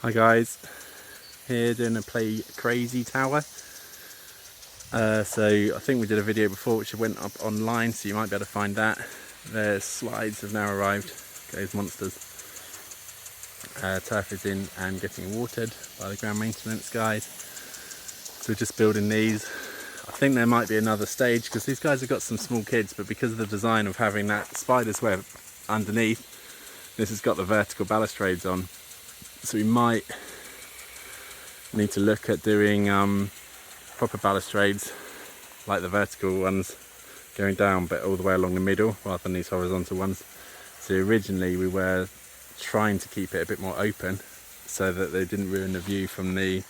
Hi guys, here doing a Play Crazy tower. So I think we did a video before which went up online, so you might be able to find that. The slides have now arrived, those monsters. Turf is in and getting watered by the ground maintenance guys. So we're just building these. I think there might be another stage because these guys have got some small kids, but because of the design of having that spider's web underneath, this has got the vertical balustrades on. So we might need to look at doing proper balustrades like the vertical ones going down, but all the way along the middle rather than these horizontal ones. So originally we were trying to keep it a bit more open so that they didn't ruin the view from the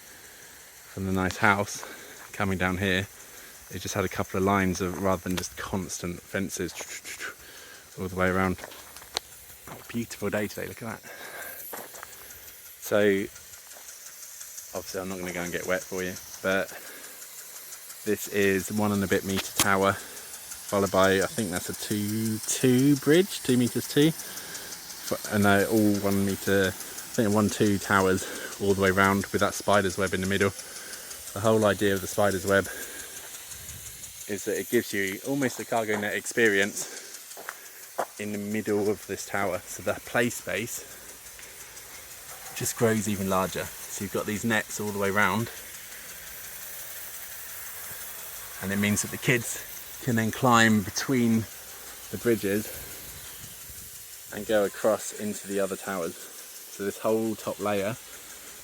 nice house coming down here. It just had a couple of lines of, rather than just constant fences all the way around. Oh, beautiful day today, look at that. So obviously I'm not going to go and get wet for you, but this is 1 and a bit metre tower, followed by, I think that's a 2 bridge, 2 metres 2, and they're all 1 metre, I think 1-2 towers all the way round with that spider's web in the middle. The whole idea of the spider's web is that it gives you almost a cargo net experience in the middle of this tower, so the play space just grows even larger. So you've got these nets all the way round, and it means that the kids can then climb between the bridges and go across into the other towers. So this whole top layer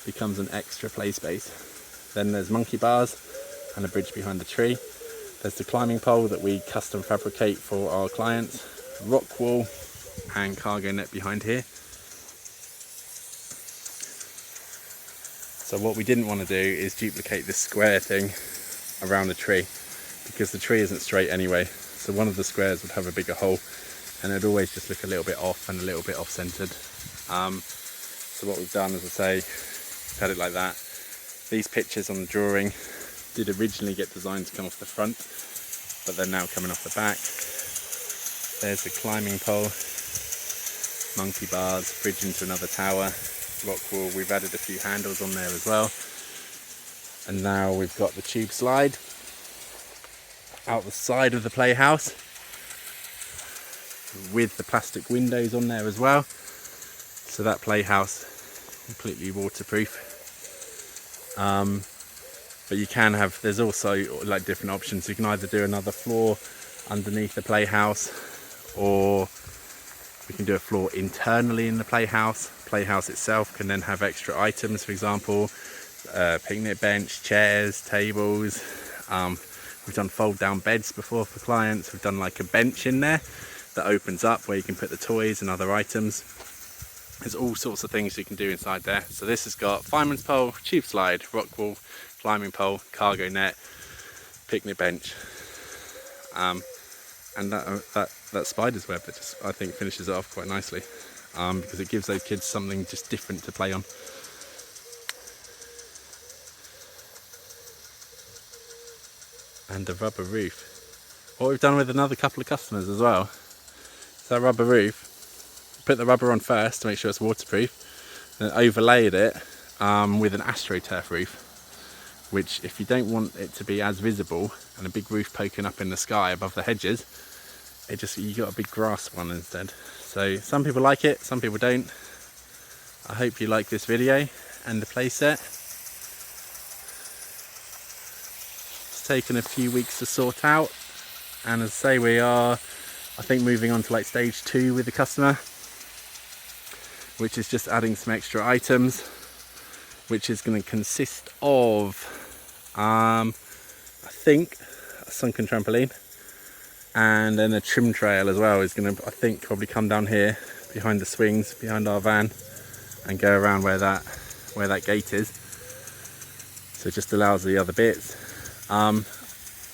becomes an extra play space. Then there's monkey bars and a bridge behind the tree. There's the climbing pole that we custom fabricate for our clients, rock wall and cargo net behind here. So what we didn't want to do is duplicate this square thing around the tree, because the tree isn't straight anyway. So one of the squares would have a bigger hole and it'd always just look a little bit off and a little bit off-centered. So what we've done, as I say, we've had it like that. These pictures on the drawing did originally get designed to come off the front, but they're now coming off the back. There's the climbing pole, monkey bars, bridge into another tower, rock wall. We've added a few handles on there as well, and now we've got the tube slide out the side of the playhouse with the plastic windows on there as well, so that playhouse completely waterproof. But you can have, there's also like different options. You can either do another floor underneath the playhouse, or we can do a floor internally in the playhouse. Playhouse itself can then have extra items, for example, picnic bench, chairs, tables. We've done fold down beds before for clients. We've done like a bench in there that opens up where you can put the toys and other items. There's all sorts of things you can do inside there. So this has got fireman's pole, tube slide, rock wall, climbing pole, cargo net, picnic bench, and that spider's web that just, I think, finishes it off quite nicely, because it gives those kids something just different to play on. And the rubber roof. What we've done with another couple of customers as well, is that rubber roof, put the rubber on first to make sure it's waterproof, then overlaid it with an astroturf roof, which, if you don't want it to be as visible and a big roof poking up in the sky above the hedges, you got a big grass one instead. So some people like it, some people don't. I hope you like this video and the playset. It's taken a few weeks to sort out, and as I say, we are, I think, moving on to like stage 2 with the customer, which is just adding some extra items, which is going to consist of I think a sunken trampoline, and then a trim trail as well is going to, I think, probably come down here behind the swings behind our van and go around where that gate is, so it just allows the other bits.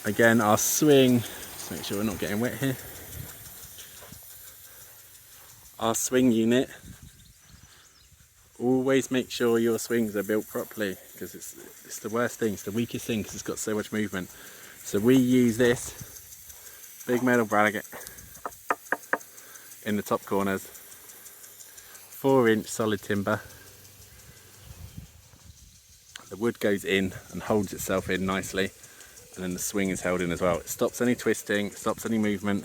Again, our swing, just make sure we're not getting wet here, our swing unit, always make sure your swings are built properly, because it's the worst thing, it's the weakest thing, because it's got so much movement. So we use this big metal bracket in the top corners, 4-inch solid timber, The wood goes in and holds itself in nicely, and then the swing is held in as well. It stops any twisting, stops any movement,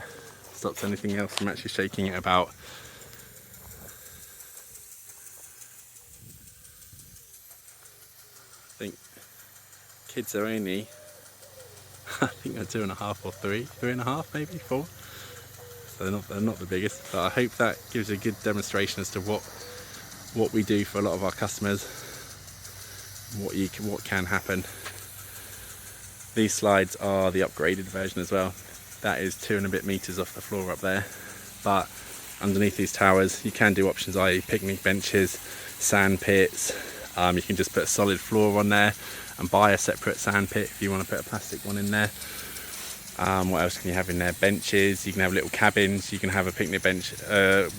stops anything else from actually shaking it about. I think kids are only, I think they're 2.5 or 3.5 maybe, 4. So they're not the biggest, but I hope that gives you a good demonstration as to what we do for a lot of our customers, what can happen. These slides are the upgraded version as well. That is 2 and a bit meters off the floor up there, but underneath these towers you can do options, i.e. picnic benches, sand pits. You can just put a solid floor on there and buy a separate sand pit if you want to put a plastic one in there. What else can you have in there? Benches, you can have little cabins, you can have a picnic bench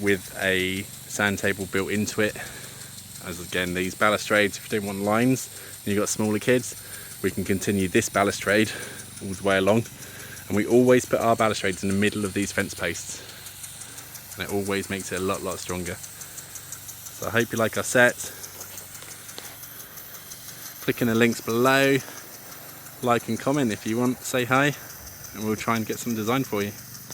with a sand table built into it. As again, these balustrades, if you don't want lines and you've got smaller kids, we can continue this balustrade all the way along, and we always put our balustrades in the middle of these fence posts, and it always makes it a lot stronger. So I hope you like our set. Click in the links below, like and comment if you want, say hi, and we'll try and get some design for you.